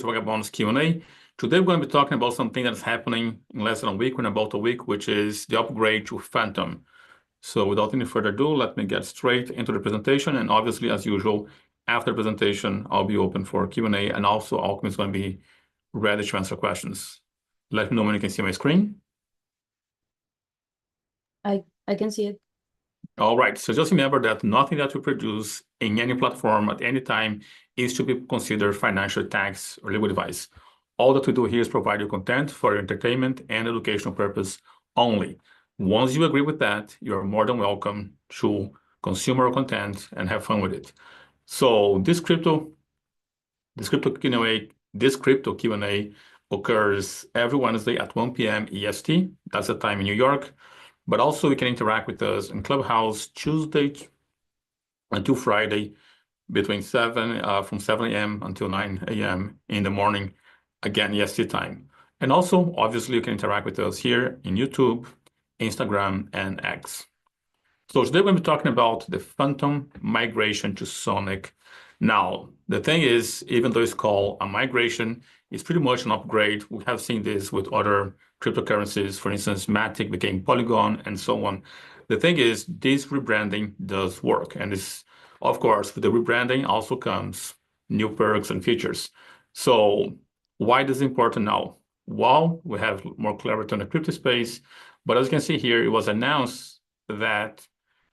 CryptoVagabonds Q&A. Today we're going to be talking about something that's happening in less than a week, in about a week, which is the upgrade to Fantom. So without any further ado, let me get straight into the presentation. And obviously, as usual, after the presentation, I'll be open for Q&A, and also Alchemy is going to be ready to answer questions. Let me know when you can see my screen. I can see it. All right, so just remember that nothing that we produce in any platform at any time is to be considered financial tax or legal advice. All that we do here is provide you content for your entertainment and educational purpose only. Once you agree with that, you're more than welcome to consume our content and have fun with it. So this crypto Q&A occurs every Wednesday at 1 p.m. EST. That's the time in New York. But also you can interact with us in Clubhouse Tuesday until Friday between from 7 a.m. until 9 a.m. in the morning, again, EST time. And also, obviously, you can interact with us here in YouTube, Instagram, and X. So today we're going to be talking about the Fantom migration to Sonic. Now, the thing is, even though it's called a migration, it's pretty much an upgrade. We have seen this with other cryptocurrencies. For instance, Matic became Polygon and so on. The thing is, this rebranding does work. And this, of course, with the rebranding also comes new perks and features. So why this is important now? Well, we have more clarity on the crypto space. But as you can see here, it was announced that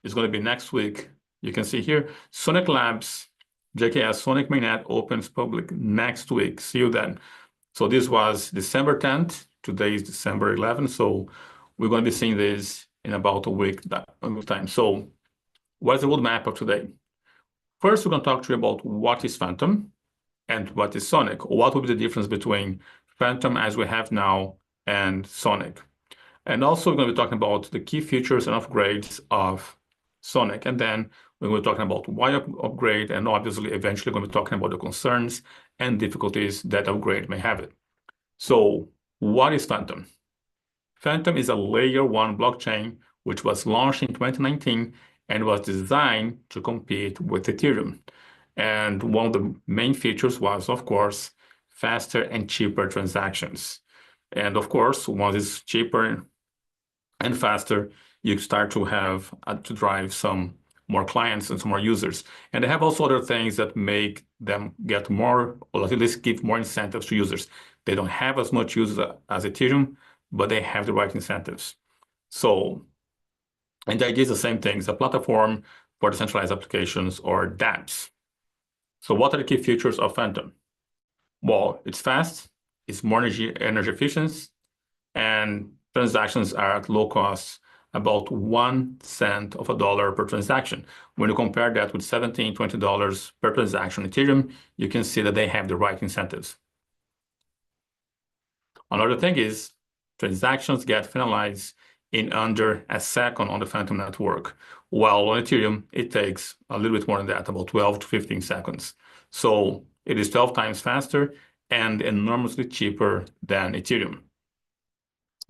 it's going to be next week. You can see here, Sonic Labs, JKS Sonic Mainnet opens public next week. See you then. So this was December 10th. Today is December 11th. So we're going to be seeing this in about a week time. So what's the roadmap of today? First, we're going to talk to you about what is Fantom and what is Sonic. What will be the difference between Fantom as we have now and Sonic? And also, we're going to be talking about the key features and upgrades of Sonic. And then we're going to be talking about why upgrade, and obviously, eventually, going to be talking about the concerns and difficulties that upgrade may have it. So what is Fantom? Fantom is a layer 1 blockchain, which was launched in 2019 and was designed to compete with Ethereum. And one of the main features was, of course, faster and cheaper transactions. And of course, once it's cheaper and faster, you start to have to drive some more clients and some more users. And they have also other things that make them get more, or at least give more incentives to users. They don't have as much users as Ethereum, but they have the right incentives. So, and the idea is the same thing. It's a platform for decentralized applications, or dApps. So what are the key features of Fantom? Well, it's fast, it's more energy efficient, and transactions are at low cost, about 1 cent of a dollar per transaction. When you compare that with $17, $20 per transaction in Ethereum, you can see that they have the right incentives. Another thing is transactions get finalized in under a second on the Fantom network, while on Ethereum, it takes a little bit more than that, about 12 to 15 seconds. So it is 12 times faster and enormously cheaper than Ethereum.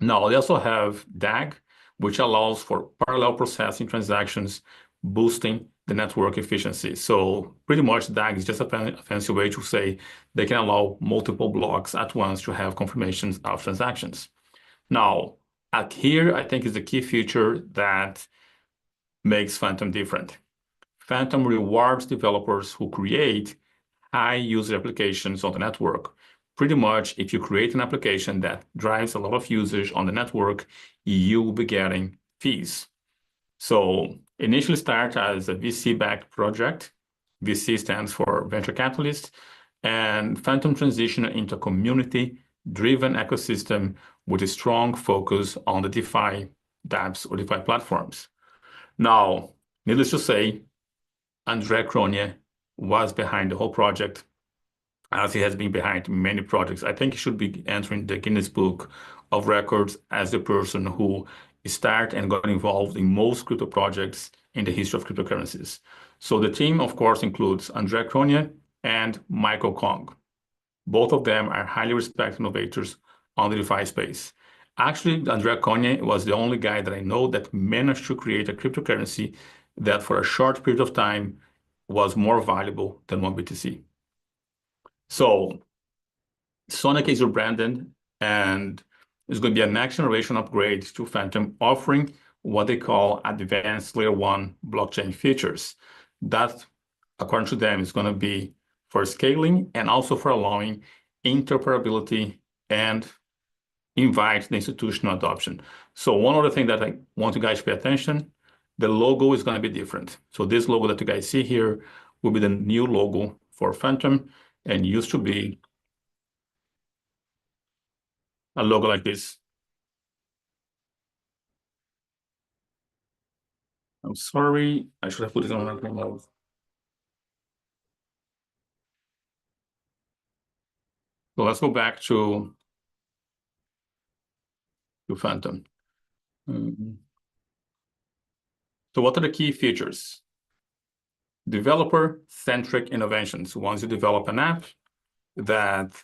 Now, they also have DAG, which allows for parallel processing transactions, boosting the network efficiency. So pretty much DAG is just a fancy way to say they can allow multiple blocks at once to have confirmations of transactions. Now, here, I think is the key feature that makes Fantom different. Fantom rewards developers who create high user applications on the network. Pretty much, if you create an application that drives a lot of usage on the network, you will be getting fees. So initially start as a VC-backed project. VC stands for venture capitalist, and Fantom transition into a community-driven ecosystem with a strong focus on the DeFi dApps or DeFi platforms. Now, needless to say, André Cronje was behind the whole project, as he has been behind many projects. I think he should be entering the Guinness Book of Records as the person who started and got involved in most crypto projects in the history of cryptocurrencies. So the team, of course, includes André Cronje and Michael Kong. Both of them are highly respected innovators on the DeFi space. Actually, André Cronje was the only guy that I know that managed to create a cryptocurrency that for a short period of time was more valuable than one BTC. So Sonic is rebranded, and it's going to be a next generation upgrade to Fantom, offering what they call advanced layer 1 blockchain features. That, according to them, is going to be for scaling and also for allowing interoperability and invite the institutional adoption. So one other thing that I want you guys to pay attention, the logo is going to be different. So this logo that you guys see here will be the new logo for Fantom, and used to be a logo like this. I'm sorry, I should have put it on another mode. So let's go back to Fantom. So what are the key features? Developer-centric innovations. Once you develop an app that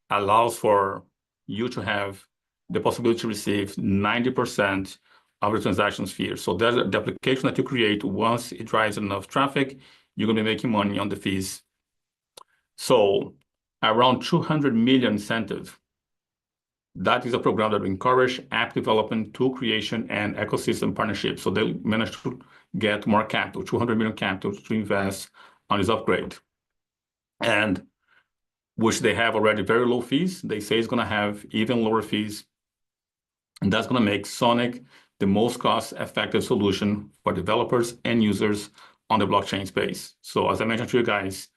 allows for you to have the possibility to receive 90% of the transaction fee. So there's the application that you create, once it drives enough traffic, you're going to be making money on the fees. So around 200 million incentive. That is a program that will encourage app development, tool creation, and ecosystem partnerships. So they managed to get more capital, 200 million capital to invest on this upgrade. And which they have already very low fees. They say it's going to have even lower fees. And that's going to make Sonic the most cost-effective solution for developers and users on the blockchain space. So as I mentioned to you guys,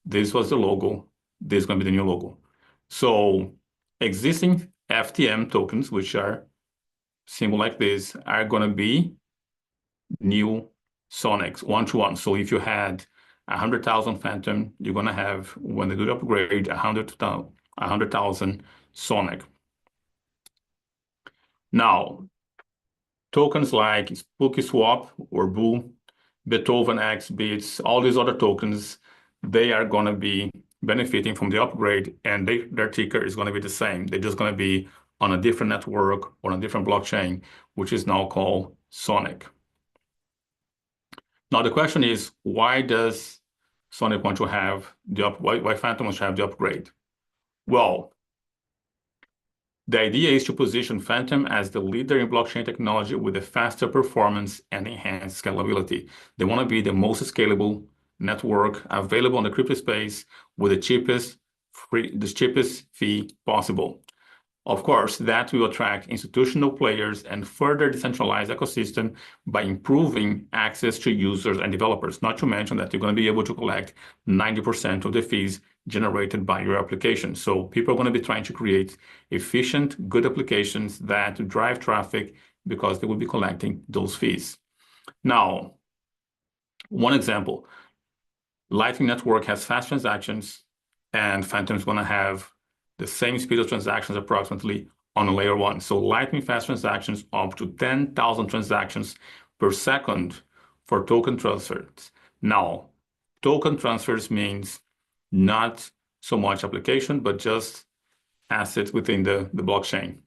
this was the logo. This is going to be the new logo. So existing FTM tokens, which are symbol like this, are going to be new Sonics one-to-one. So if you had 100,000 Fantom, you're going to have, when they do the upgrade, 100,000 Sonic. Now, tokens like Spooky Swap or Boo, Beethoven X Bits, all these other tokens, they are going to be benefiting from the upgrade, and their ticker is going to be the same. They're just going to be on a different network or on a different blockchain, which is now called Sonic. Now the question is, why does Sonic want to have why Fantom wants to have the upgrade? Well, the idea is to position Fantom as the leader in blockchain technology with the faster performance and enhanced scalability. They want to be the most scalable network available on the crypto space with the cheapest fee possible. Of course, that will attract institutional players and further decentralize ecosystem by improving access to users and developers, not to mention that you're going to be able to collect 90% of the fees generated by your application. So people are going to be trying to create efficient, good applications that drive traffic because they will be collecting those fees. Now, one example, Lightning Network has fast transactions, and Fantom is going to have the same speed of transactions approximately on a layer 1. So Lightning fast transactions up to 10,000 transactions per second for token transfers. Now, token transfers means not so much application, but just assets within the blockchain.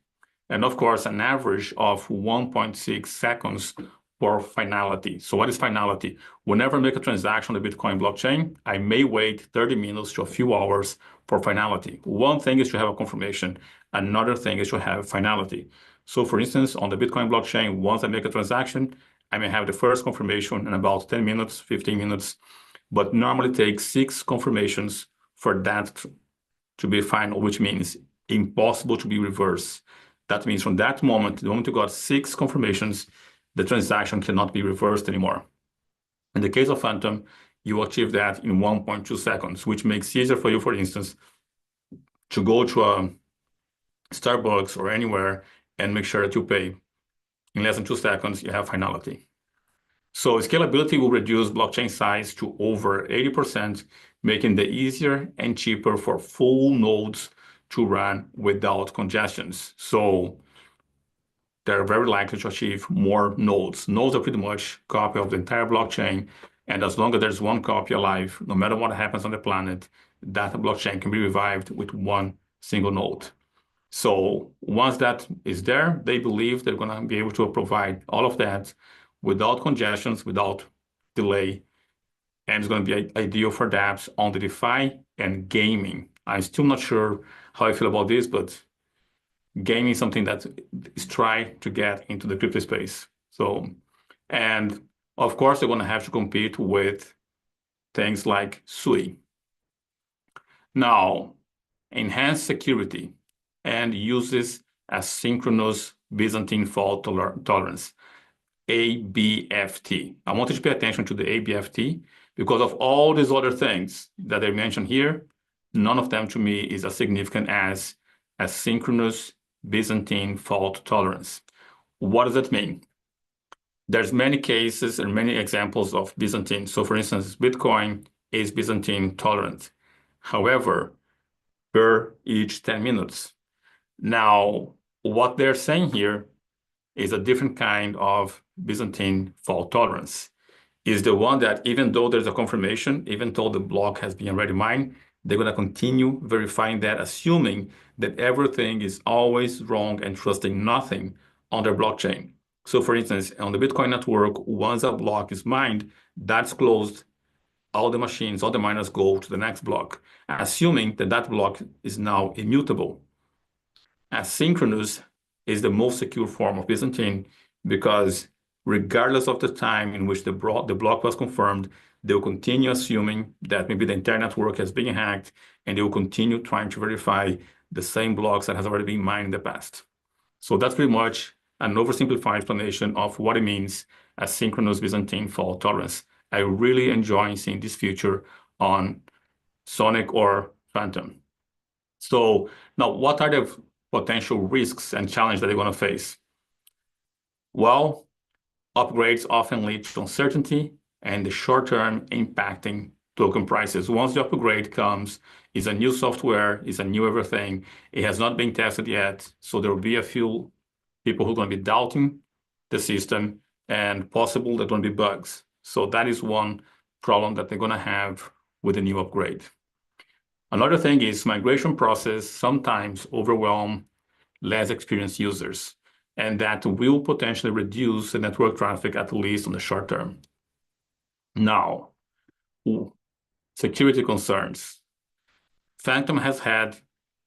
And of course, an average of 1.6 seconds for finality. So what is finality? Whenever I make a transaction on the Bitcoin blockchain, I may wait 30 minutes to a few hours for finality. One thing is to have a confirmation. Another thing is to have finality. So for instance, on the Bitcoin blockchain, once I make a transaction, I may have the first confirmation in about 10 minutes, 15 minutes, but normally takes 6 confirmations for that to be final, which means impossible to be reversed. That means from that moment, the moment you got 6 confirmations, the transaction cannot be reversed anymore. In the case of Fantom, you achieve that in 1.2 seconds, which makes it easier for you, for instance, to go to a Starbucks or anywhere and make sure that you pay. In less than 2 seconds, you have finality. So scalability will reduce blockchain size to over 80%, making it easier and cheaper for full nodes to run without congestions. So they're very likely to achieve more nodes. Nodes are pretty much a copy of the entire blockchain. And as long as there's one copy alive, no matter what happens on the planet, that blockchain can be revived with one single node. So once that is there, they believe they're going to be able to provide all of that without congestions, without delay. And it's going to be ideal for dApps on the DeFi and gaming. I'm still not sure how I feel about this, but gaming is something that is trying to get into the crypto space. So, and of course, they're going to have to compete with things like SUI. Now, enhanced security and uses asynchronous Byzantine fault tolerance, ABFT. I want you to pay attention to the ABFT because of all these other things that I mentioned here, none of them to me is as significant as asynchronous Byzantine fault tolerance. What does that mean? There's many cases and many examples of Byzantine. So for instance, Bitcoin is Byzantine tolerant. However, per each 10 minutes. Now, what they're saying here is a different kind of Byzantine fault tolerance. Is the one that even though there's a confirmation, even though the block has been already mined, they're going to continue verifying that, assuming that everything is always wrong and trusting nothing on their blockchain. So for instance, on the Bitcoin network, once a block is mined, that's closed. All the machines, all the miners go to the next block, assuming that that block is now immutable. Asynchronous is the most secure form of Byzantine because regardless of the time in which the block was confirmed, they will continue assuming that maybe the entire network has been hacked, and they will continue trying to verify the same blocks that has already been mined in the past. So that's pretty much an oversimplified explanation of what it means asynchronous Byzantine fault tolerance. I really enjoy seeing this feature on Sonic or Fantom. So now, what are the potential risks and challenges that they're going to face? Well, upgrades often lead to uncertainty and the short term impacting token prices. Once the upgrade comes, it's a new software, it's a new everything. It has not been tested yet. So there will be a few people who are going to be doubting the system and possible there are going to be bugs. So that is one problem that they're going to have with the new upgrade. Another thing is migration process sometimes overwhelm less experienced users, and that will potentially reduce the network traffic, at least on the short term. Now, security concerns. Fantom has had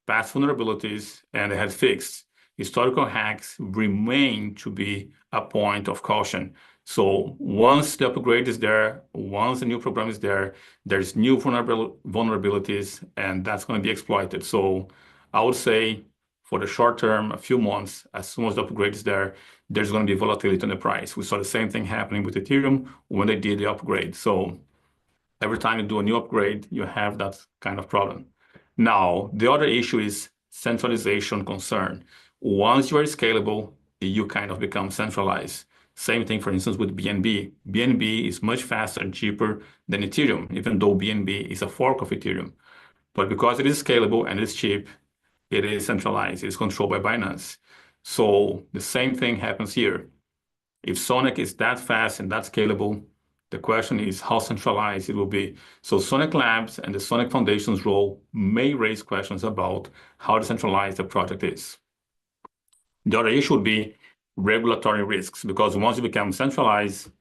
past vulnerabilities and they had fixed. Historical hacks remain to be a point of caution. So once the upgrade is there, once the new program is there, there's new vulnerabilities, and that's going to be exploited. So I would say for the short term, a few months, as soon as the upgrade is there, there's going to be volatility in the price. We saw the same thing happening with Ethereum when they did the upgrade. So every time you do a new upgrade, you have that kind of problem. Now, the other issue is centralization concern. Once you are scalable, you kind of become centralized. Same thing, for instance, with BNB. BNB is much faster and cheaper than Ethereum, even though BNB is a fork of Ethereum. But because it is scalable and it's cheap, it is centralized. It's controlled by Binance. So the same thing happens here. If Sonic is that fast and that scalable, the question is how centralized it will be. So Sonic Labs and the Sonic Foundation's role may raise questions about how decentralized the project is. The other issue would be regulatory risks, because once you become centralized,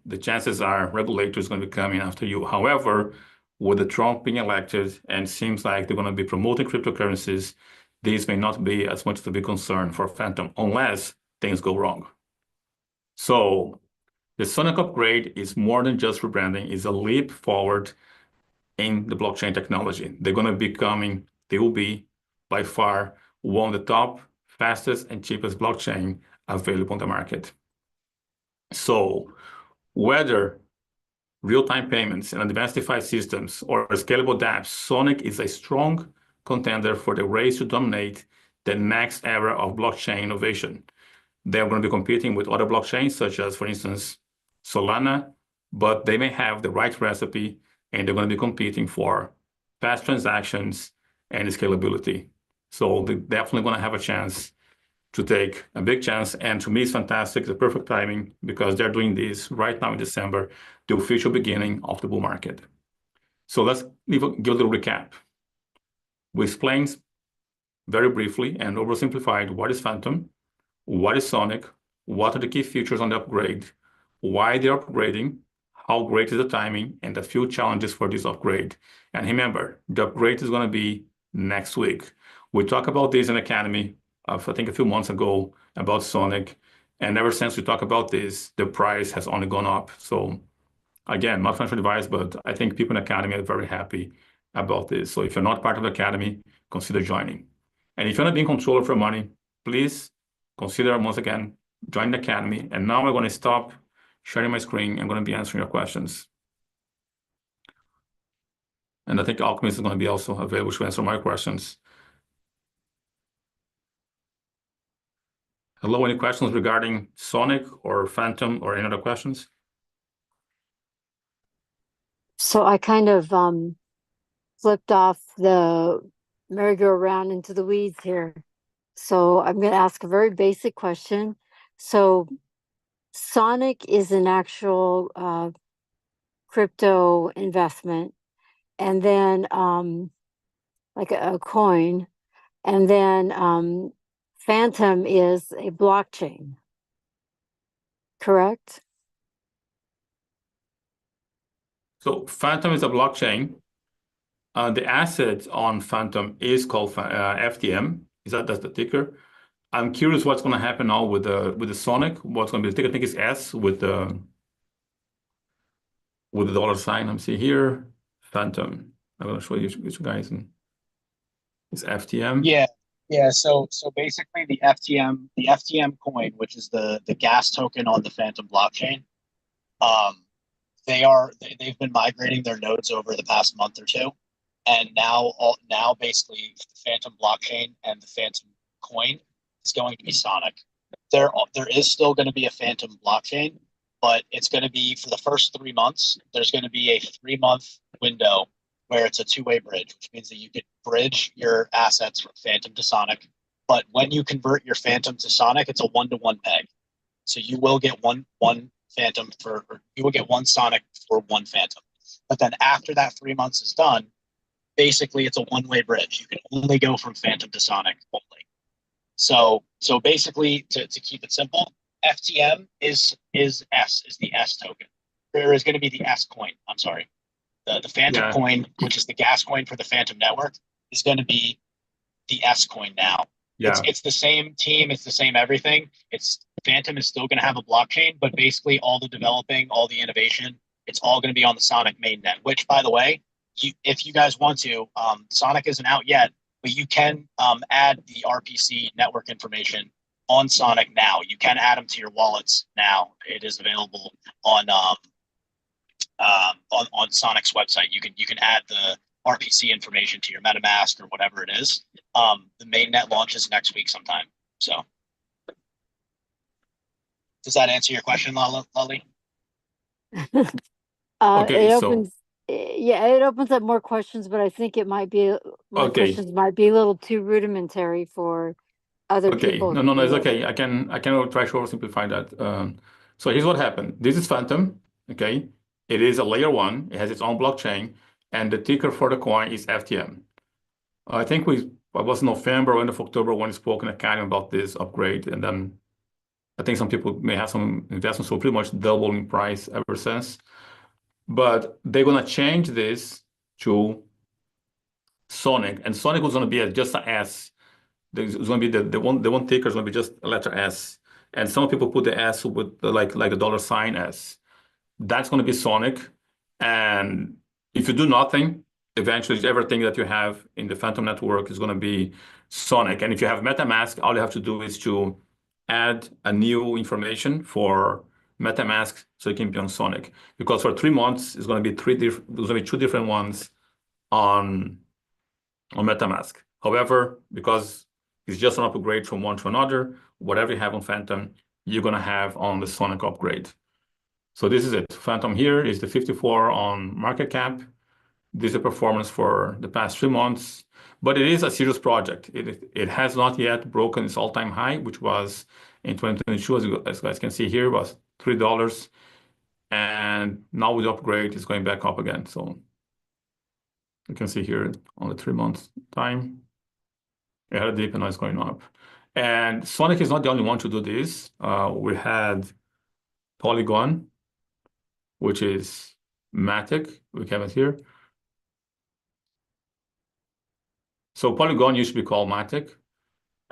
the chances are regulators going to be coming after you. However, with the Trump being elected and seems like they're going to be promoting cryptocurrencies, this may not be as much of a big concern for Fantom unless things go wrong. So the Sonic upgrade is more than just rebranding, it's a leap forward in the blockchain technology. They're going to be coming, they will be by far one of the top, fastest, and cheapest blockchain available on the market. So whether real-time payments and advanced DeFi systems or scalable dApps, Sonic is a strong contender for the race to dominate the next era of blockchain innovation. They're going to be competing with other blockchains, such as, for instance, Solana, but they may have the right recipe, and they're going to be competing for fast transactions and scalability. So they're definitely going to have a chance to take a big chance. And to me, it's fantastic, the perfect timing, because they're doing this right now in December, the official beginning of the bull market. So let's give a little recap. We explained very briefly and oversimplified what is Fantom, what is Sonic, what are the key features on the upgrade, why they're upgrading, how great is the timing, and a few challenges for this upgrade. And remember, the upgrade is going to be next week. We talked about this in Academy of, I think, a few months ago about Sonic. And ever since we talked about this, the price has only gone up. So again, not financial advice, but I think people in Academy are very happy about this. So if you're not part of the Academy, consider joining. And if you're not being controller for money, please consider once again, join the Academy. And now I'm going to stop sharing my screen. I'm going to be answering your questions. And I think Alchemist is going to be also available to answer my questions. Hello, any questions regarding Sonic or Fantom or any other questions? So I kind of flipped off the merry-go-round into the weeds here. So I'm going to ask a very basic question. So Sonic is an actual crypto investment, and then like a coin, and then Fantom is a blockchain, correct? So Fantom is a blockchain. The asset on Fantom is called FTM. That's the ticker? I'm curious what's going to happen now with the Sonic. What's going to be the ticker? I think it's S with the dollar sign. Let me see here. Fantom. I'm going to show you guys. It's FTM. Yeah. So basically the FTM coin, which is the gas token on the Fantom blockchain, they've been migrating their nodes over the past month or two. And now basically the Fantom blockchain and the Fantom coin is going to be Sonic. There is still going to be a Fantom blockchain, but it's going to be for the first 3 months. There's going to be a 3-month window where it's a two-way bridge, which means that you could bridge your assets from Fantom to Sonic. But when you convert your Fantom to Sonic, it's a 1-to-1 peg. So you will get one Fantom or you will get one Sonic for one Fantom. But then after that 3 months is done, basically it's a one-way bridge. You can only go from Fantom to Sonic only. So basically, to keep it simple, FTM is the S token. There is going to be the S coin. I'm sorry. The Fantom coin, which is the gas coin for the Fantom network, is going to be the S coin now. Yeah. It's the same team. It's the same everything. Fantom is still going to have a blockchain, but basically all the developing, all the innovation, it's all going to be on the Sonic mainnet, which, by the way, if you guys want to, Sonic isn't out yet, but you can add the RPC network information on Sonic now. You can add them to your wallets now. It is available on Sonic's website. You can add the RPC information to your MetaMask or whatever it is. The mainnet launches next week sometime. So, does that answer your question, Lolly? Okay, it opens up more questions, but I think it might be questions might be a little too rudimentary for other people. No, it's okay. I can try to oversimplify that. So here's what happened. This is Fantom. Okay, it is a layer 1. It has its own blockchain, and the ticker for the coin is FTM. I think it was November or end of October when we spoke in Academy about this upgrade, and then I think some people may have some investments, so pretty much double in price ever since. But they're gonna change this to Sonic, and Sonic was gonna be just an S. There's gonna be the one ticker is gonna be just a letter S, and some people put the S with like a dollar sign S. That's gonna be Sonic, and if you do nothing, eventually everything that you have in the Fantom network is gonna be Sonic. And if you have MetaMask, all you have to do is to add a new information for MetaMask so it can be on Sonic. Because for 3 months, it's going to be there's going to be 2 different ones on MetaMask. However, because it's just an upgrade from one to another, whatever you have on Fantom, you're going to have on the Sonic upgrade. So this is it. Fantom here is the 54 on market cap. This is the performance for the past 3 months. But it is a serious project. It has not yet broken its all-time high, which was in 2022, as you guys can see here, was $3. And now with the upgrade, it's going back up again. So you can see here on the 3 months time, it had a dip and now it's going up. And Sonic is not the only one to do this. We had Polygon, which is Matic. We have it here. So Polygon used to be called Matic,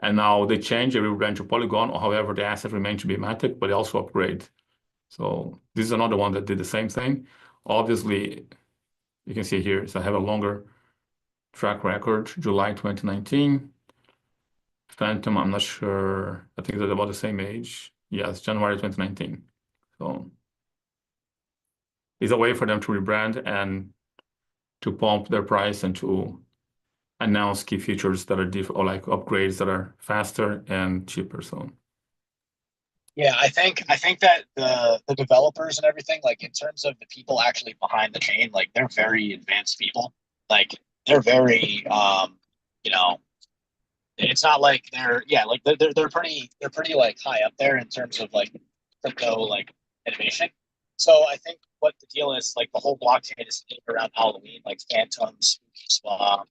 and now they changed, they rebrand to Polygon. However, the asset remained to be Matic, but they also upgrade. So this is another one that did the same thing. Obviously, you can see here, so I have a longer track record, July 2019. Fantom, I'm not sure. I think they're about the same age. Yes, January 2019. So it's a way for them to rebrand and to pump their price and to announce key features that are different, or like upgrades that are faster and cheaper. So Yeah, I think that the developers and everything, like in terms of the people actually behind the chain, like they're very advanced people. Like they're very you know, it's not like they're pretty like high up there in terms of like crypto like innovation. So I think what the deal is, like the whole blockchain is themed around Halloween, like Fantom, Spooky Swap,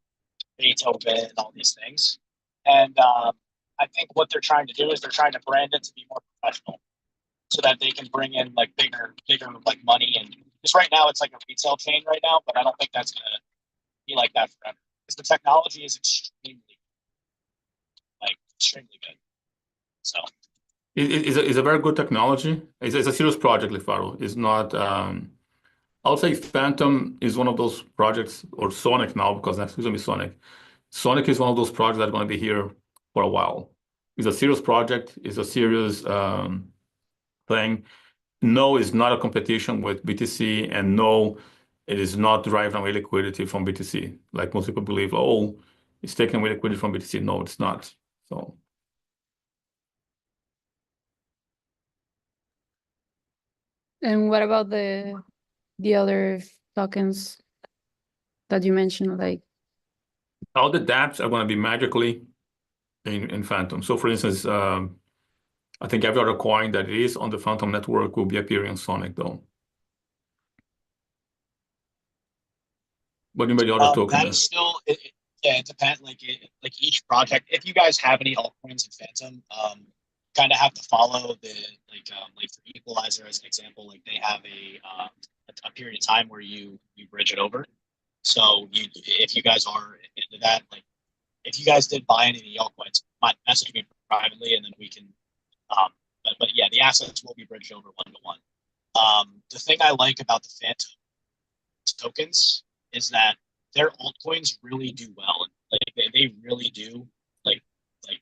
Beethoven, all these things. And I think what they're trying to do is they're trying to brand it to be more professional, so that they can bring in like bigger like money. And just right now, it's like a retail chain right now, but I don't think that's gonna be like that forever because the technology is extremely good. So it's a very good technology. It's a serious project, Lifaro. It's not. I'll say Fantom is one of those projects, or Sonic now, because next week's gonna be Sonic. Sonic is one of those projects that are going to be here for a while. It's a serious project. It's a serious thing. No, it's not a competition with BTC, and no, it is not deriving away liquidity from BTC. Like most people believe, oh, it's taking away liquidity from BTC. No, it's not. So And what about the other tokens that you mentioned, like all the dApps are going to be magically in Fantom. So for instance, I think every other coin that is on the Fantom network will be appearing on Sonic though. What do you mean by the other token? that is still yeah, it depends. Like each project, if you guys have any altcoins in Fantom, kind of have to follow the like for Equalizer as an example, like they have a period of time where you bridge it over. So if you guys are into that, like if you guys did buy any of the altcoins, might message me privately, and then we can. But yeah, the assets will be bridged over 1-to-1. The thing I like about the Fantom tokens is that their altcoins really do well. Like they really do like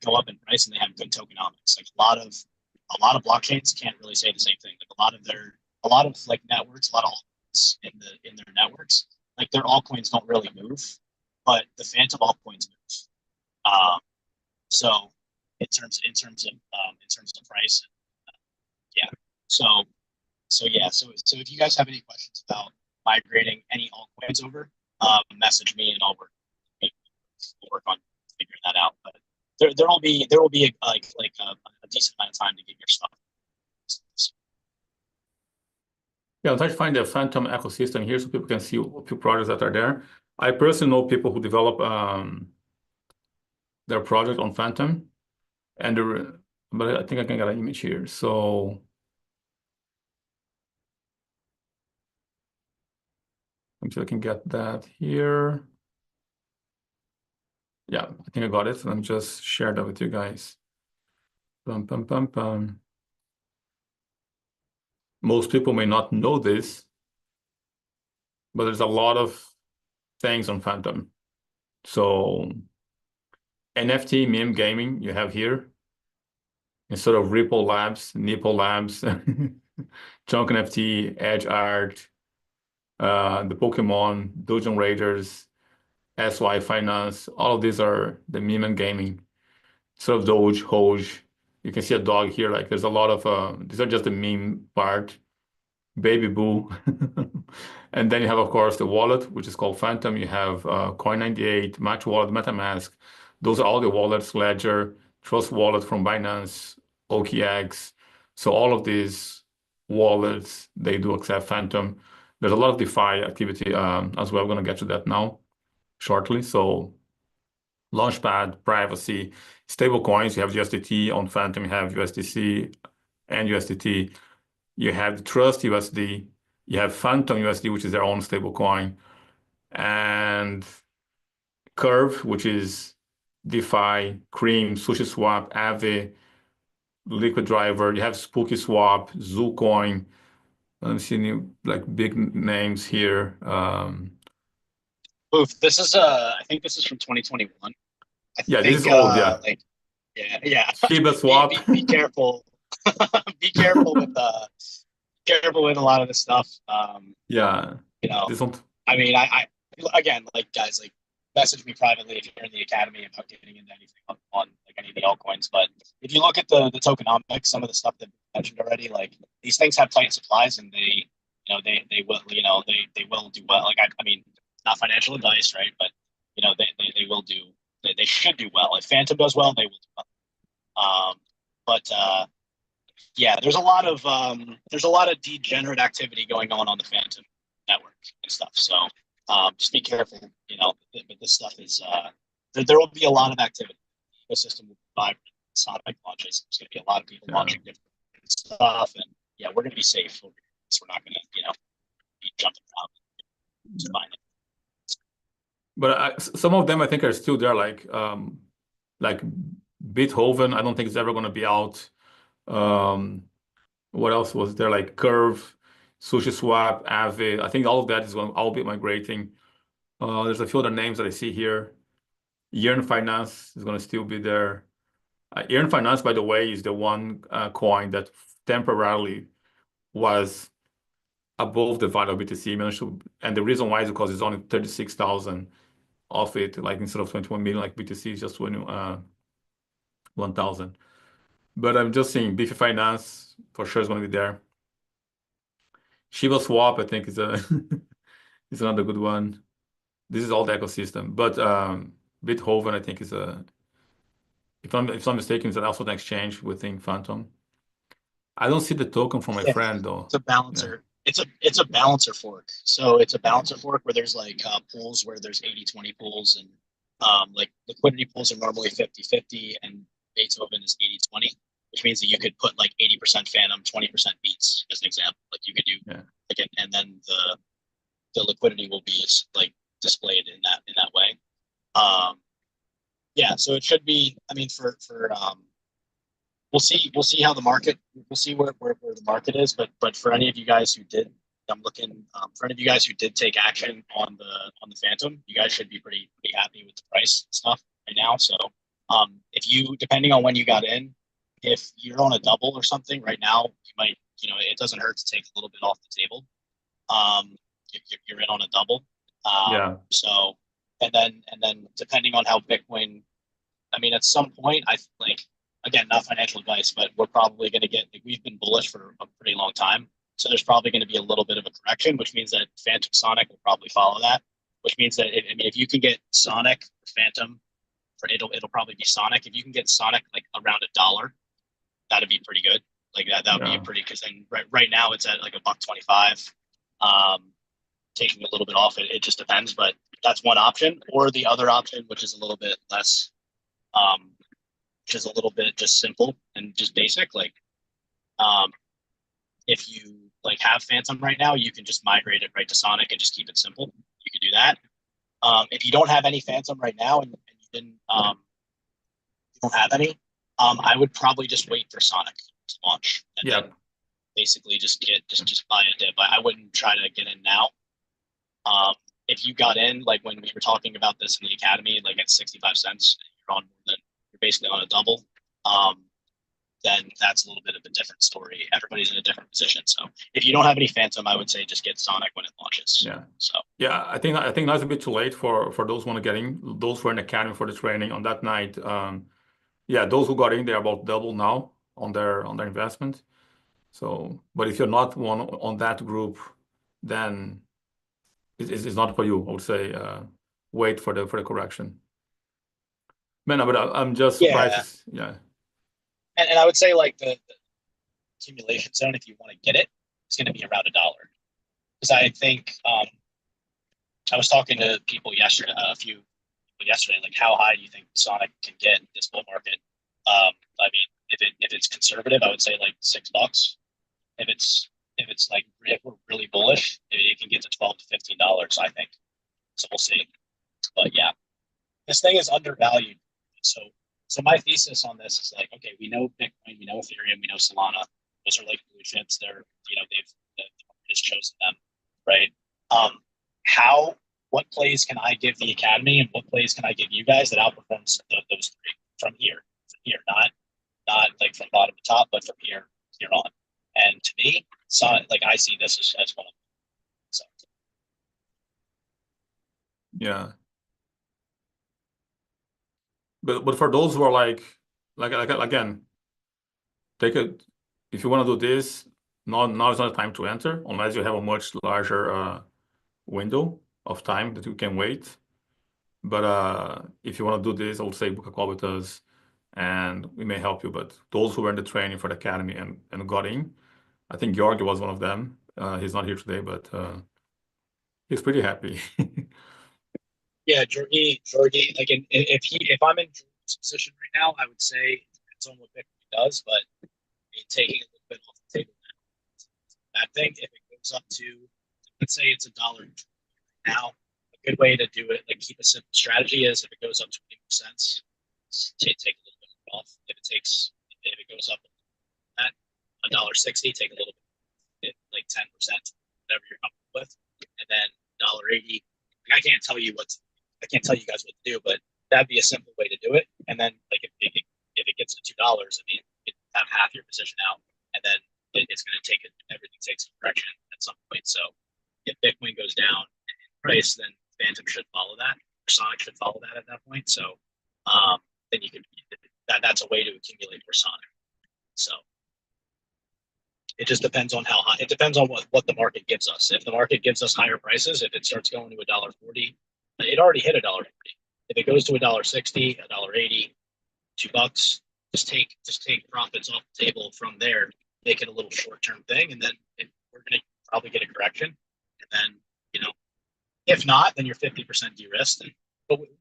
go up in price, and they have good tokenomics. Like a lot of blockchains can't really say the same thing. Like a lot of like networks, a lot of altcoins in their networks, like their altcoins don't really move, but the Fantom altcoins move. So in terms of price, yeah. So if you guys have any questions about migrating any altcoins over, message me and we'll work on figuring that out. But there will be a decent amount of time to get your stuff. Yeah, I'll try to find the Fantom ecosystem here so people can see a few projects that are there. I personally know people who develop their project on Fantom, but I think I can get an image here. So I'm sure I can get that here. Yeah, I think I got it. Let me just share that with you guys. Pum, pum, pum, pum. Most people may not know this, but there's a lot of things on Fantom. So NFT meme gaming you have here instead of Ripple Labs, Nipple Labs, Chunk NFT, Edge Art, the Pokemon, Dungeon Raiders, SY Finance. All of these are the meme and gaming. Sort of Doge, Hoj. You can see a dog here. Like there's a lot of these are just the meme part. Baby Boo. And then you have, of course, the wallet, which is called Fantom. You have Coin98, Match Wallet, MetaMask. Those are all the wallets, Ledger, Trust Wallet from Binance, OKX. So all of these wallets, they do accept Fantom. There's a lot of DeFi activity as well. We're going to get to that now shortly. So Launchpad, privacy, stable coins. You have USDT on Fantom. You have USDC and USDT. You have Trust USD, you have Fantom USD, which is their own stable coin, and Curve, which is DeFi, Cream, SushiSwap, Aave, Liquid Driver. You have Spooky Swap, ZooCoin. I'm seeing like big names here. Oof, this is I think this is from 2021. I Yeah, this is think old. Yeah, like yeah. Shiba Be, Swap. be careful. Be careful with a lot of this stuff. Yeah, You know, this one. I mean, I again, like guys, like message me privately if you're in the academy about getting into anything on like any of the altcoins. But if you look at the tokenomics, some of the stuff that we mentioned already, like these things have tight supplies, and they will they will do well. Like I mean, not financial advice, right? But they will do. They should do well. If Fantom does well, they will do well. But yeah, there's a lot of degenerate activity going on the Fantom network and stuff. So just be careful. But this stuff is there will be a lot of activity. The ecosystem will be vibrant. Sonic launches. There's going to be a lot of people launching different stuff, and yeah, we're going to be safe over here. So we're not going to be jumping around. It's fine. But some of them I think are still there, like Beethoven. I don't think it's ever going to be out. What else was there? Like Curve, SushiSwap, Aave. I think all of that is going to all be migrating. There's a few other names that I see here. Yearn Finance is going to still be there. Yearn Finance, by the way, is the one coin that temporarily was above the value of BTC. And the reason why is because it's only 36,000 of it, like instead of 21 million, like BTC is just 1,000. But I'm just saying, Beefy Finance for sure is going to be there. Shiba Swap, I think, is is another good one. This is all the ecosystem. But Beethoven, I think, is if I'm not mistaken, is also an exchange within Fantom. I don't see the token from my friend though. It's a balancer. Yeah. It's a balancer fork. So it's a balancer fork where there's like pools where there's 80-20 pools, and like liquidity pools are normally 50-50, and Beethoven is 80-20, which means that you could put like 80% Phantom, 20% Beats as an example. Like you could do like, and then the liquidity will be like displayed in that way. Yeah, so it should be. I mean, for we'll see how the market. We'll see where the market is. But for any of you guys who did, I'm looking for any of you guys who did take action on the Fantom, you guys should be pretty happy with the price stuff right now. So if you, depending on when you got in, if you're on a double or something right now, you might, it doesn't hurt to take a little bit off the table. If you're in on a double. So and then depending on how Bitcoin, I mean, at some point, I like, again, not financial advice, but we're probably going to get, like, we've been bullish for a pretty long time. So there's probably going to be a little bit of a correction, which means that Fantom Sonic will probably follow that, which means that, I mean, if you can get Sonic or Fantom, it'll probably be Sonic. If you can get Sonic like around $1, that'd be pretty good. Like that would be a pretty, because then right now it's at like $1.25. Taking a little bit off, it just depends, but that's one option. Or the other option, which is a little bit less, which is a little bit just simple and just basic, like if you like have Fantom right now, you can just migrate it right to Sonic and just keep it simple. You can do that. If you don't have any Fantom right now and you didn't you don't have any, I would probably just wait for Sonic to launch and then basically just buy a dip. I wouldn't try to get in now. If you got in, like when we were talking about this in the academy, like at 65 cents, you're basically on a double. Then that's a little bit of a different story. Everybody's in a different position. So if you don't have any Fantom, I would say just get Sonic when it launches. So I think that's a bit too late for those who want to get in. Those who are in the academy for the training on that night. Those who got in, they're about double now on their investment. So, but if you're not one on that group, then it's not for you. I would say wait for the correction. Man, but I'm just surprised. And I would say like the accumulation zone, if you want to get it, it's going to be around $1. Because I think I was talking to people yesterday, like how high do you think Sonic can get in this bull market? I mean, if it's conservative, I would say like $6. If we're really bullish, it can get to $12 to $15, I think. So we'll see. But yeah. thing is undervalued. So my thesis on this is like, okay, we know Bitcoin, we know Ethereum, we know Solana. Those are like blue chips. They're, the market has chosen them, right? What plays can I give the academy, and what plays can I give you guys that outperforms those three from here, not like from bottom to top, but from here on. And to me, I see this as one of them. So. Yeah. But for those who are like again, take it if you want to do this. Now is not the time to enter unless you have a much larger window of time that you can wait. But if you want to do this, I would say book a call with us, and we may help you. But those who were in the training for the academy and got in, I think Georgi was one of them. He's not here today, but he's pretty happy. Yeah, Georgi. Like, if I'm in Georgi's position right now, I would say it depends on what Bitcoin does, but taking a little bit off the table now. That thing, if it goes up to, let's say it's $1 now, a good way to do it, like keep a simple strategy, is if it goes up 20 cents, take a little bit off. If it goes up at $1.60, take a little bit, like 10%, whatever you're comfortable with, and then $1.80. I can't tell you guys what to do, but that'd be a simple way to do it. And then, like, if it gets to $2, I mean, you have half your position out, and then it's going to take it. Everything takes a correction at some point. So if Bitcoin goes down in price, then Fantom should follow that. Or Sonic should follow that at that point. So then you can that's a way to accumulate for Sonic. So it just depends on how high. It depends on what the market gives us. If the market gives us higher prices, if it starts going to $1.40, it already hit $1.40. If it goes to $1.60, $1.80, $2, just take profits off the table from there. Make it a little short-term thing, and then we're going to probably get a correction. And then, if not, then you're 50% de-risked.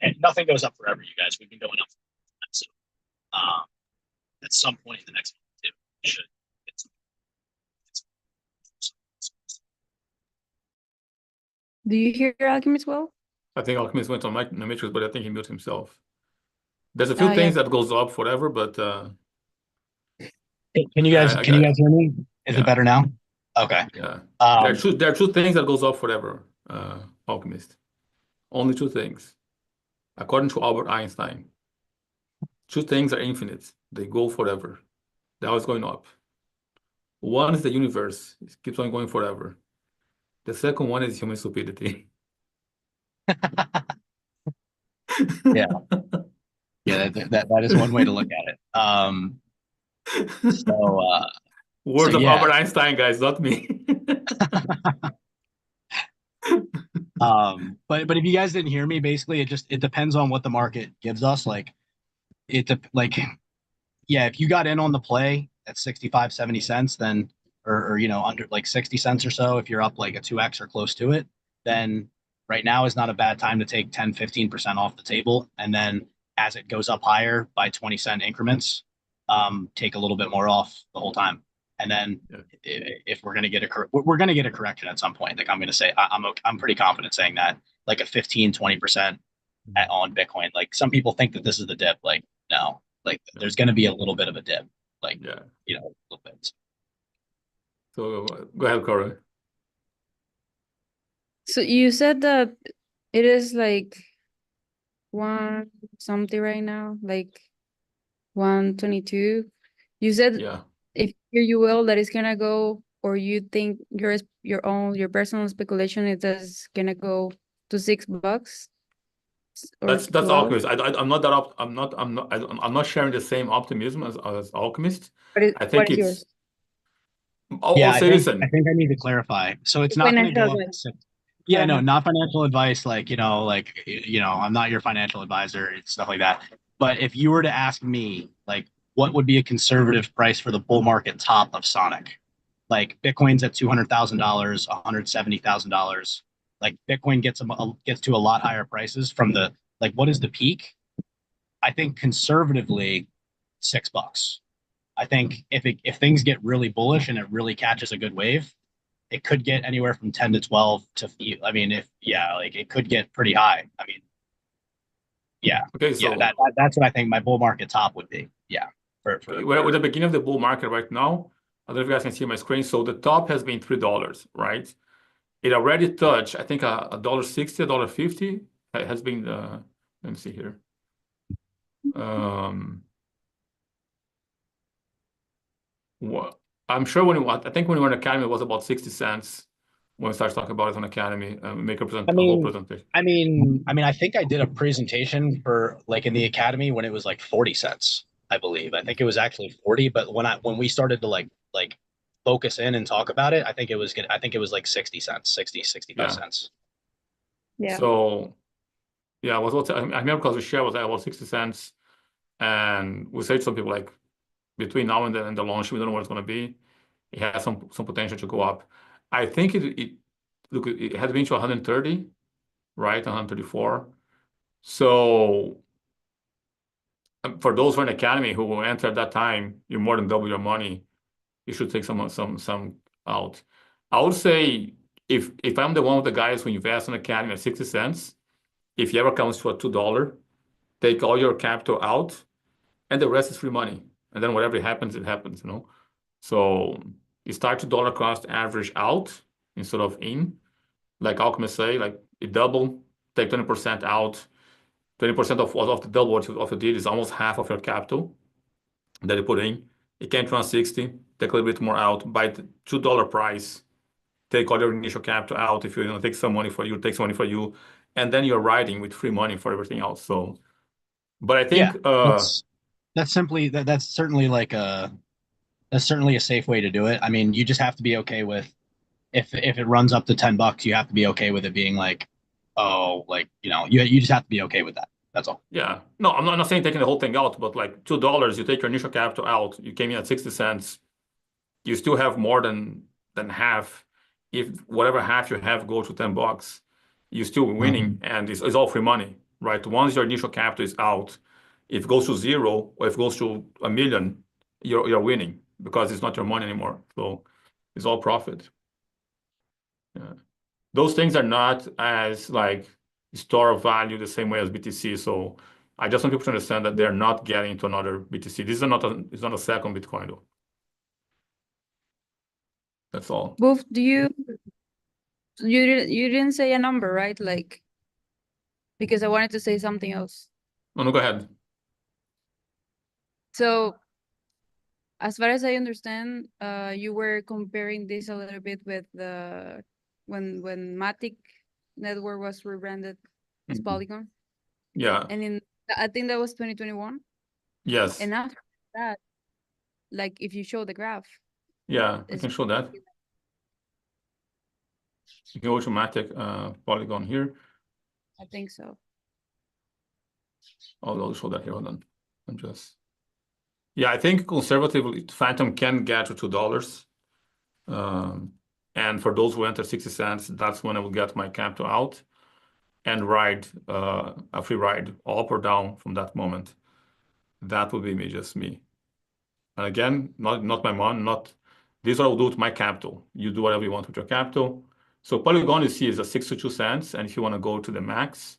And nothing goes up forever, you guys. We've been going up. So at some point in the next month, too, it should. Do you hear Alchemist well? I think Alchemist went on the matrix, but I think he muted himself. There's a few Yeah. things that goes up forever, but Can you guys hear me? Is it better now? Okay. Yeah. There are two things that goes up forever, Alchemist. Only two things. According to Albert Einstein, two things are infinite. They go forever. They're always going up. One is the universe. It keeps on going forever. The second one is human stupidity. Yeah. Yeah, that is one way to look at it. Words of Albert Einstein, guys, not me. But if you guys didn't hear me, basically it depends on what the market gives us. If you got in on the play at 65, 70 cents, then or under like 60 cents or so, if you're up like a 2x or close to it, then right now is not a bad time to take 10, 15% off the table. And then as it goes up higher by 20-cent increments, take a little bit more off the whole time. And then if we're going to get a correction at some point, like I'm going to say, I'm pretty confident saying that, like a 15, 20% on Bitcoin. Like some people think that this is the dip. Like, no, like there's going to be a little bit of a dip, like, a little bit. So go ahead, Corey. So you said that it is like one something right now, like 122. You said if you will, that it's gonna go, or you think your personal speculation is that's gonna go to $6? That's Alchemist. I'm not that I'm not sharing the same optimism as Alchemist. I think what is yours? I think I need to clarify. So it's not going to go up. Yeah, no, not financial advice. I'm not your financial advisor and stuff like that. But if you were to ask me, like, what would be a conservative price for the bull market top of Sonic? Like Bitcoin's at $200,000, $170,000. Like Bitcoin gets to a lot higher prices from what is the peak? I think conservatively $6. I think if things get really bullish and it really catches a good wave, it could get anywhere from 10 to 12 to, I mean, it could get pretty high. I mean, Yeah. Okay, so That's what I think my bull market top would be. Yeah. we're at the beginning of the bull market right now. I don't know if you guys can see my screen. So the top has been $3, right? It already touched, I think, $1.60, $1.50 has been let me see here. What I'm sure I think when we were in Academy, it was about 60 cents when we started talking about it on Academy. Make a whole presentation. I mean, I think I did a presentation for like in the Academy when it was like 40 cents, I believe. I think it was actually 40, but when we started to like focus in and talk about it, I think it was good. I think it was like 60 cents, 65 cents. Yeah. So yeah, I remember because the share was at about 60 cents, and we said to some people like between now and then and the launch, we don't know what it's going to be. It has some potential to go up. I think look, it has been to 130, right? 134. So for those who are in Academy who will enter at that time, you more than double your money. You should take some out. I would say if I'm the one of the guys who invest in Academy at 60 cents, if it ever comes to a $2, take all your capital out, and the rest is free money. And then whatever happens, it happens, you know. So you start to dollar cost average out instead of in. Like Alchemist say, like it double, take 20% out. 20% of the double of your deal is almost half of your capital that you put in. It can't run 60, take a little bit more out, buy the $2 price, take all your initial capital out. If you take some money for you, take some money for you, and then you're riding with free money for everything else. So, but I think that's certainly like that's certainly a safe way to do it. I mean, you just have to be okay with if it runs up to $10, you have to be okay with it being like, oh, like you just have to be okay with that. That's all. Yeah. No, I'm not saying taking the whole thing out, but like $2, you take your initial capital out, you came in at 60 cents, you still have more than half. If whatever half you have go to $10, you're still winning, and it's all free money, right? Once your initial capital is out, if it goes to zero or if it goes to a million, you're winning because it's not your money anymore. So it's all profit. Yeah. Those things are not as like store of value the same way as BTC. So I just want people to understand that they're not getting to another BTC. This is it's not a second Bitcoin though. That's all. Wolf, you didn't say a number, right? Like, because I wanted to say something else. No, go ahead. So as far as I understand, you were comparing this a little bit with the when Matic network was rebranded as Polygon. Yeah. And I think that was 2021. Yes. And after that, like if you show the graph. Yeah, I can show that. You can go to Matic Polygon here. I think so. I'll show that here. Hold on. Yeah, I think conservatively, Fantom can get to $2. And for those who enter 60 cents, that's when I will get my capital out and ride a free ride up or down from that moment. That would be me, just me. And again, not my mom, this is what I will do with my capital. You do whatever you want with your capital. So Polygon you see is a 62 cents, and if you want to go to the max,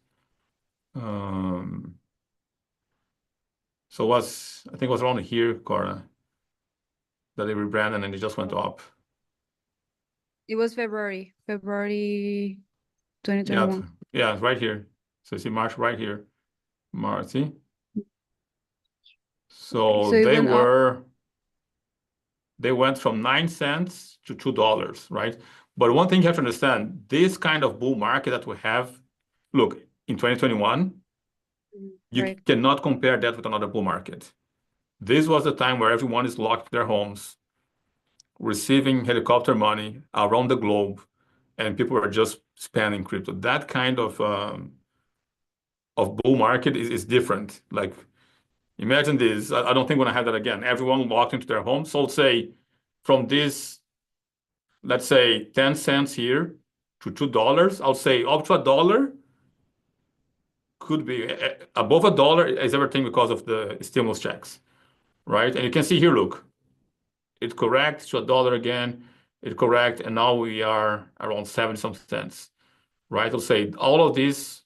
so I think it was around here, Cora, that they rebranded and it just went up. It was February 2021. Yeah, right here. So you see March right here. March, see? So they went from 9 cents to $2, right? But one thing you have to understand, this kind of bull market that we have, look, in 2021, you cannot compare that with another bull market. This was the time where everyone is locked in their homes, receiving helicopter money around the globe, and people are just spending crypto. That kind of bull market is different. Like, imagine this. I don't think we're gonna have that again. Everyone locked into their homes. So let's say from this, let's say 10 cents here to $2, I'll say up to $1 could be above $1 is everything because of the stimulus checks, right? And you can see here, look, it corrects to $1 again, it correct, and now we are around 70 some cents, right? I'll say all of this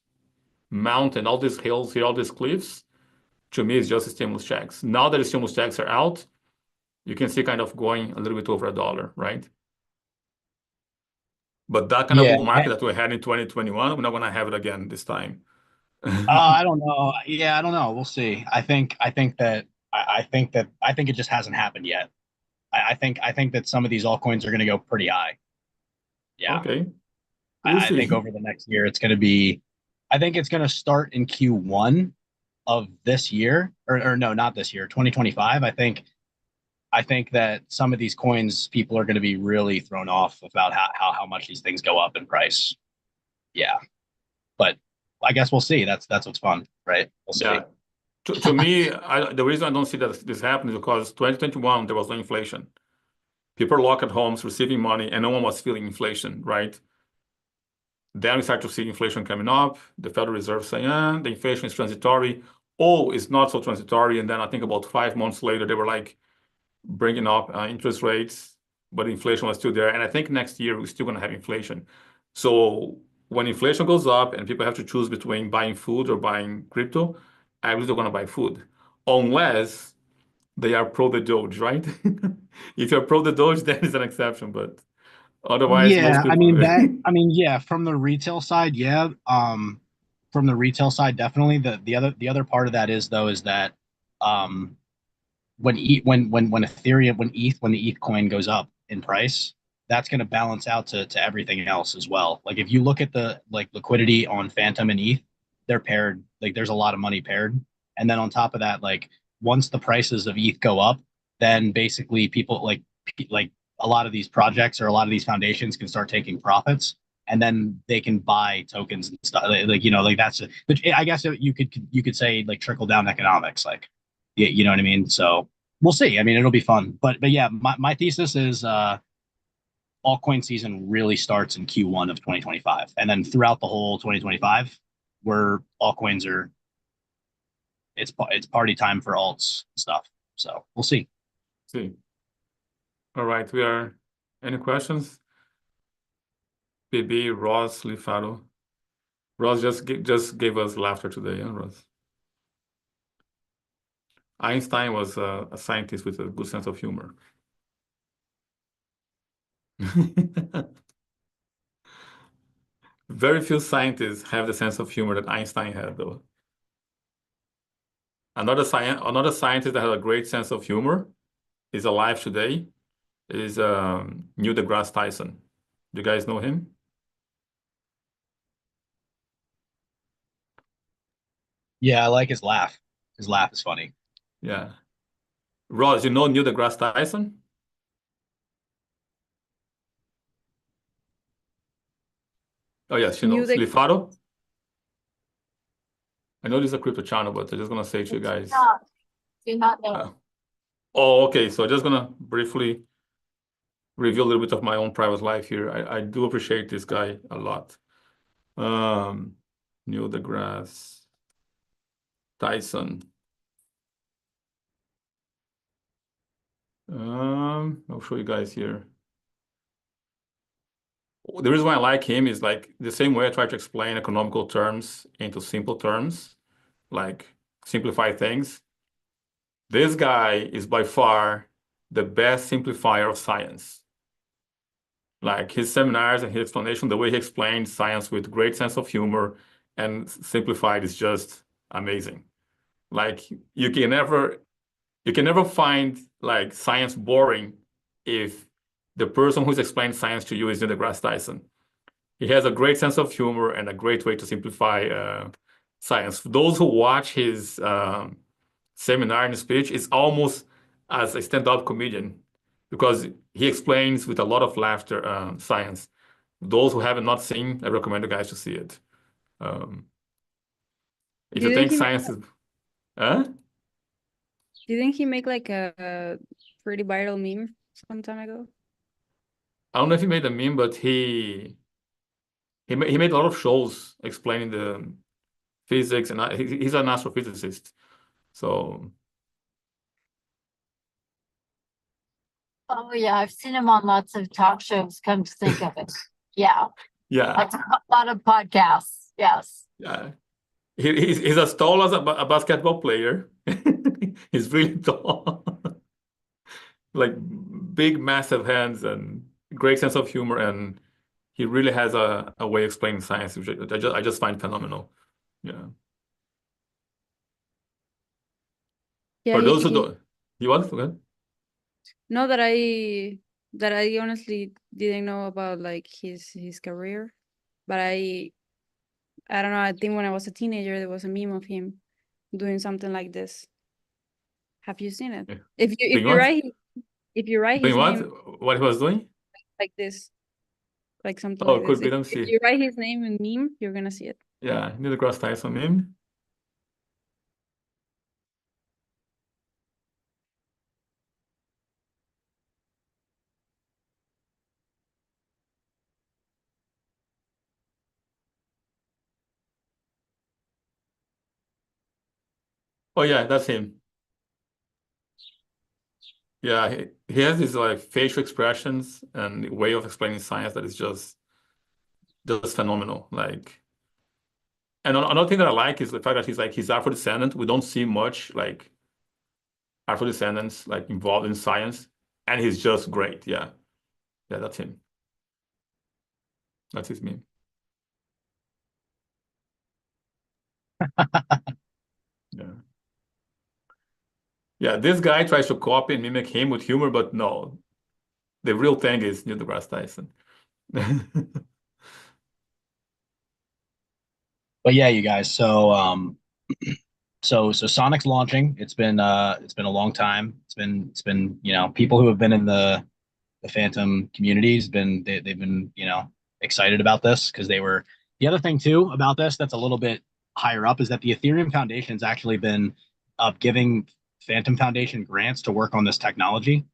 mountain, all these hills here, all these cliffs, to me, it's just stimulus checks. Now that the stimulus checks are out, you can see kind of going a little bit over $1, right? But that kind of Yeah. bull market that we had in 2021, we're not going to have it again this time. I don't know. Yeah, I don't know. We'll see. I think it just hasn't happened yet. I think that some of these altcoins are going to go pretty high. Yeah. Okay, we'll I think see. over the next year it's going to be. I think it's going to start in Q1 of this year, or no, not this year, 2025. I think that some of these coins, people are going to be really thrown off about how much these things go up in price. Yeah, but I guess we'll see. That's what's fun, right? We'll see. Yeah. To me, the reason I don't see that this happening is because 2021, there was no inflation. People are locked at homes receiving money and no one was feeling inflation, right? Then we start to see inflation coming up. The Federal Reserve saying, the inflation is transitory. Oh, it's not so transitory. And then I think about 5 months later, they were like bringing up interest rates, but inflation was still there. And I think next year we're still going to have inflation. So when inflation goes up and people have to choose between buying food or buying crypto, I believe they're going to buy food, unless they are pro the Doge, right? If you're pro the Doge, then it's an exception, but otherwise, most Yeah, people. yeah, from the retail side, yeah. From the retail side, definitely. The other part of that is though is that um when Ethereum when the ETH coin goes up in price, that's going to balance out to everything else as well. Like if you look at the like liquidity on Fantom and ETH, they're paired. Like there's a lot of money paired, and then on top of that, like once the prices of ETH go up, then basically people like a lot of these projects or a lot of these foundations can start taking profits, and then they can buy tokens and stuff. Like you know, like that's which I guess you could say like trickle down economics, like you know what I mean. So we'll see. I mean, it'll be fun. But yeah, my thesis is altcoin season really starts in Q1 of 2025, and then throughout the whole 2025, where altcoins are it's party time for alts stuff. So we'll see. See. All right, any questions? BB, Ross, Lifaro. Ross just gave us laughter today, yeah, Ross? Einstein was a scientist with a good sense of humor. Very few scientists have the sense of humor that Einstein had, though. Another scientist that has a great sense of humor is alive today is Neil deGrasse Tyson. Do you guys know him? Yeah, I like his laugh. His laugh is funny. Yeah. Ross, you know Neil deGrasse Tyson? Oh, yes, she Knew knows. that Lifaro? I know this is a crypto channel, but I'm just going to say to you guys. Do not know. Okay. So just going to briefly reveal a little bit of my own private life here. I do appreciate this guy a lot. Neil deGrasse Tyson. I'll show you guys here. The reason why I like him is like the same way I try to explain economical terms into simple terms, like simplify things. This guy is by far the best simplifier of science. Like his seminars and his explanation, the way he explains science with great sense of humor and simplified is just amazing. Like you can never find like science boring if the person who's explaining science to you is Neil deGrasse Tyson. He has a great sense of humor and a great way to simplify science. Those who watch his seminar and speech, it's almost as a stand-up comedian because he explains with a lot of laughter science. Those who have not seen, I recommend you guys to see it. If you think science is... Do you think he make like a pretty viral meme some time ago? I don't know if he made a meme, but he made a lot of shows explaining the physics, and he's an astrophysicist. So Oh yeah, I've seen him on lots of talk shows, come to think of it. Yeah, yeah, a lot of podcasts. Yes. yeah. He's as tall as a basketball player. He's really tall. Like big, massive hands and great sense of humor, and he really has a way of explaining science, which I just find phenomenal. Yeah. Yeah, For those who he don't, you want to forget? no that I honestly didn't know about like his career, but I don't know. I think when I was a teenager, there was a meme of him doing something like this. Have you seen it? Yeah. If you Doing what? if you write Doing his what? name What he was doing? like this, like something Oh, like could this, be. Let me if see. you write his name in meme, you're gonna see it. Yeah, Neil deGrasse Tyson meme. Oh yeah, that's him. Yeah, he has these like facial expressions and way of explaining science that is just phenomenal. Like, and another thing that I like is the fact that he's Afro descendant. We don't see much like Afro descendants like involved in science, and he's just great. Yeah, yeah, that's him. That's his meme. Yeah, yeah. This guy tries to copy and mimic him with humor, but no, the real thing is Neil deGrasse Tyson. But yeah, you guys. So Sonic's launching. It's been a long time. It's been people who have been in the Fantom communities they've been excited about this because they were the other thing too about this that's a little bit higher up is that the Ethereum Foundation's actually been giving Fantom Foundation grants to work on this technology.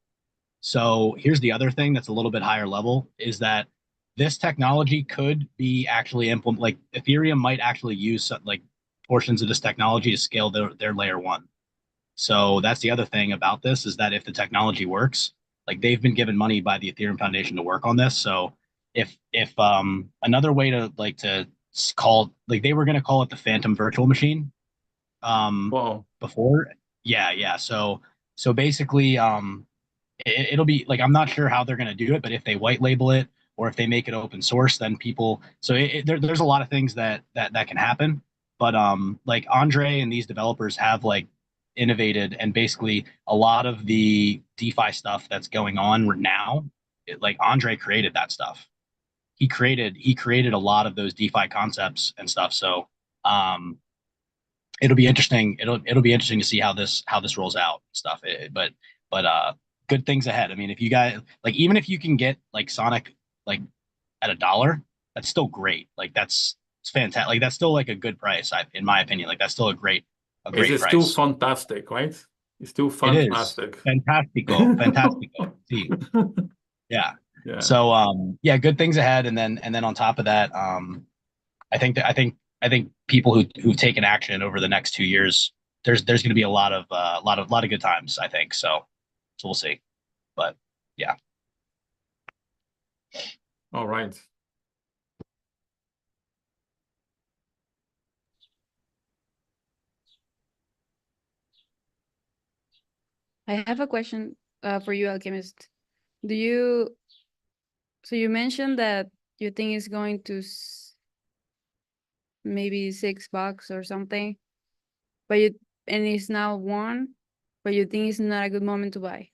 So here's the other thing that's a little bit higher level is that this technology could be actually implement like Ethereum might actually use like portions of this technology to scale their layer one. So that's the other thing about this is that if the technology works, like they've been given money by the Ethereum Foundation to work on this. So if another way to call like they were going to call it the Phantom Virtual Machine Wow. before, yeah. So basically it'll be like I'm not sure how they're going to do it, but if they white label it or if they make it open source, then people. So there's a lot of things that can happen. But like Andre and these developers have like innovated, and basically a lot of the DeFi stuff that's going on now, like Andre created that stuff. He created a lot of those DeFi concepts and stuff. So um, it'll be interesting. It'll be interesting to see how this rolls out and stuff. But good things ahead. I mean, if you guys like, even if you can get like Sonic like at $1, that's still great. Like it's fantastic. Like that's still like a good price, in my opinion. Like that's still a Is great it still price. fantastic, right? It's still It is fantastic. fantastico, fantastico. See, yeah. Yeah. So yeah, good things ahead, and then on top of that, I think people who've taken action over the next 2 years, there's going to be a lot of good times. I think so. So we'll see. But yeah, All right. I have a question for you, Alchemist. Do you so you mentioned that you think it's going to maybe $6 or something, but you and it's now one, but you think it's not a good moment to buy,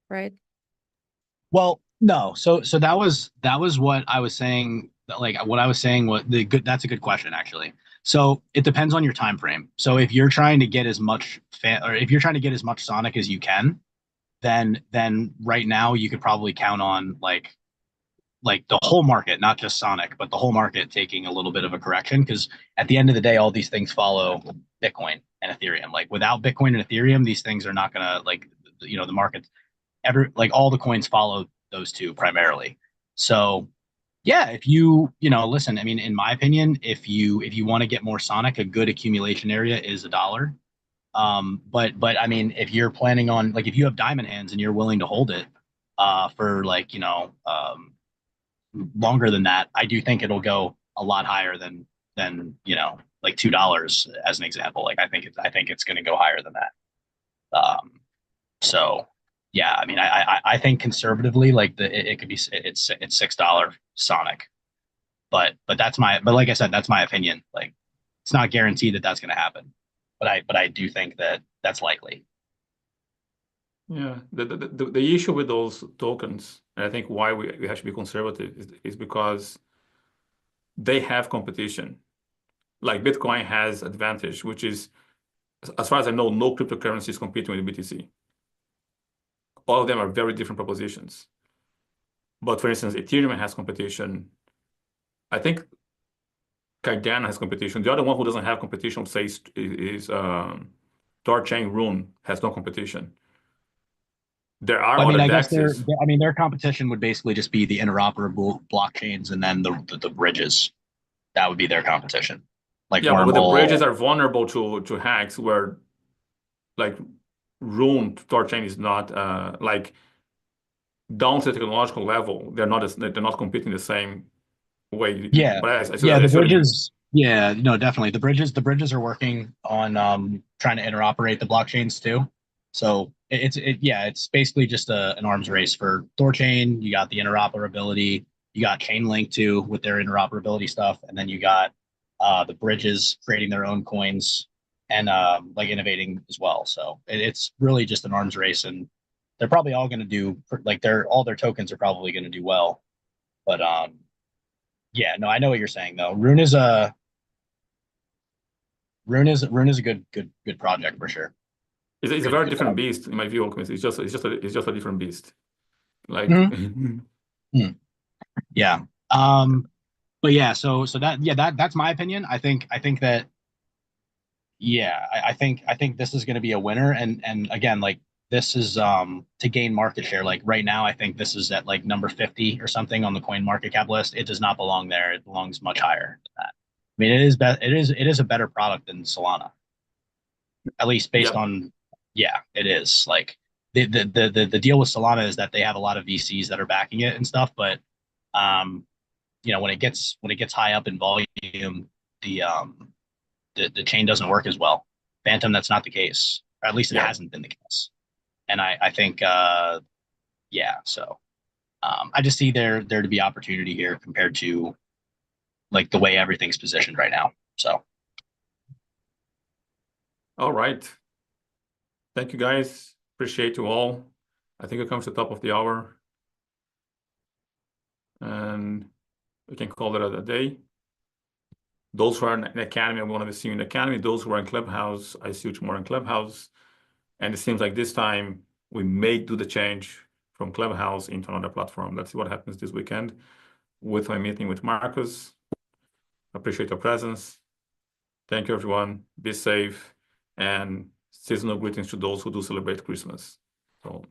right? well, no. So that was what I was saying. Like what I was saying, what the good. That's a good question, actually. So it depends on your time frame. So if you're trying to get as much or if you're trying to get as much Sonic as you can, then right now you could probably count on like the whole market, not just Sonic, but the whole market taking a little bit of a correction because at the end of the day, all these things follow Bitcoin and Ethereum. Like without Bitcoin and Ethereum, these things are not gonna like the market like all the coins follow those two primarily. So yeah, if listen, I mean, in my opinion, if you want to get more Sonic, a good accumulation area is $1. But I mean, if you're planning on like if you have diamond hands and you're willing to hold it for like longer than that, I do think it'll go a lot higher than, like $2 as an example. Like I think it's going to go higher than that. So yeah, I mean, I think conservatively, like it could be, it's $6 Sonic, but like I said, that's my opinion. Like it's not guaranteed that that's going to happen, but I do think that that's likely. Yeah, the issue with those tokens, and I think why we have to be conservative is because they have competition. Like Bitcoin has advantage, which is, as far as I know, no cryptocurrency is competing with BTC. All of them are very different propositions. But for instance, Ethereum has competition. I think Cardano has competition. The other one who doesn't have competition, say, is Thorchain Rune has no competition. There are I mean, other I guess DEXs. their competition would basically just be the interoperable blockchains and then the bridges. That would be their competition. Like Yeah, but the Wormhole. bridges are vulnerable to hacks where like Rune Thorchain is not like down to the technological level, they're not competing the same way. Yeah, But I see yeah, the what you mean. bridges. Yeah, no, definitely. The bridges are working on trying to interoperate the blockchains too. So it's basically just an arms race for Thorchain. You got the interoperability. You got Chainlink too with their interoperability stuff, and then you got the bridges creating their own coins and like innovating as well. So it's really just an arms race, and they're probably all going to do like all their tokens are probably going to do well, but yeah, no, I know what you're saying though. Rune is a good project for sure. It's a Good, very good different project. beast in my view. Alchemist. It's just a different beast. Like Mhm. Yeah. But yeah, so that's my opinion. I think that yeah, I think this is going to be a winner, and again, like this is to gain market share. Like right now, I think this is at like number 50 or something on the coin market cap list. It does not belong there. It belongs much higher than that. I mean, it is a better product than Solana, at least based yeah, on, yeah, it is. Like the deal with Solana is that they have a lot of VCs that are backing it and stuff, but um, when it gets high up in volume, the um the chain doesn't work as well. Fantom, that's not the case, or at least it yeah. hasn't been the case. And I think yeah, so I just see there to be opportunity here compared to like the way everything's positioned right now. So All right. Thank you guys. Appreciate you all. I think it comes to the top of the hour, and we can call it a day. Those who are in the academy, I want to see you in the academy. Those who are in Clubhouse, I see you tomorrow in Clubhouse. And it seems like this time we may do the change from Clubhouse into another platform. Let's see what happens this weekend with my meeting with Marcus. Appreciate your presence. Thank you, everyone. Be safe, and seasonal greetings to those who do celebrate Christmas. So